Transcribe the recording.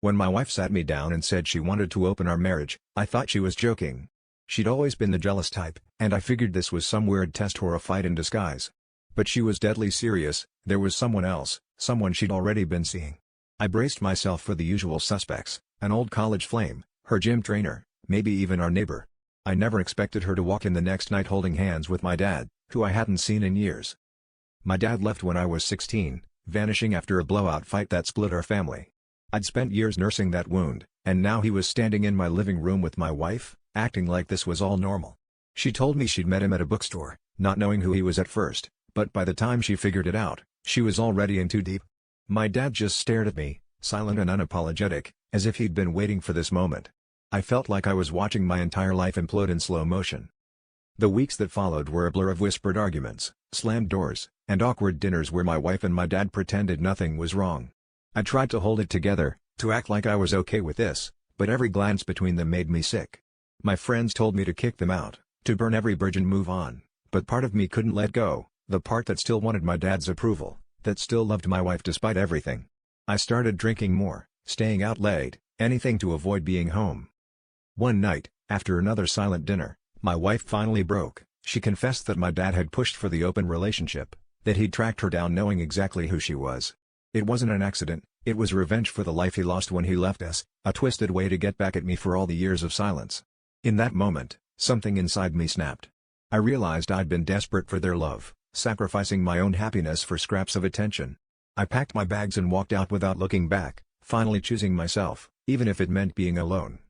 When my wife sat me down and said she wanted to open our marriage, I thought she was joking. She'd always been the jealous type, and I figured this was some weird test or a fight in disguise. But she was deadly serious. There was someone else, someone she'd already been seeing. I braced myself for the usual suspects, an old college flame, her gym trainer, maybe even our neighbor. I never expected her to walk in the next night holding hands with my dad, who I hadn't seen in years. My dad left when I was 16, vanishing after a blowout fight that split our family. I'd spent years nursing that wound, and now he was standing in my living room with my wife, acting like this was all normal. She told me she'd met him at a bookstore, not knowing who he was at first, but by the time she figured it out, she was already in too deep. My dad just stared at me, silent and unapologetic, as if he'd been waiting for this moment. I felt like I was watching my entire life implode in slow motion. The weeks that followed were a blur of whispered arguments, slammed doors, and awkward dinners where my wife and my dad pretended nothing was wrong. I tried to hold it together, to act like I was okay with this, but every glance between them made me sick. My friends told me to kick them out, to burn every bridge and move on, but part of me couldn't let go, the part that still wanted my dad's approval, that still loved my wife despite everything. I started drinking more, staying out late, anything to avoid being home. One night, after another silent dinner, my wife finally broke. She confessed that my dad had pushed for the open relationship, that he'd tracked her down knowing exactly who she was. It wasn't an accident, it was revenge for the life he lost when he left us, a twisted way to get back at me for all the years of silence. In that moment, something inside me snapped. I realized I'd been desperate for their love, sacrificing my own happiness for scraps of attention. I packed my bags and walked out without looking back, finally choosing myself, even if it meant being alone.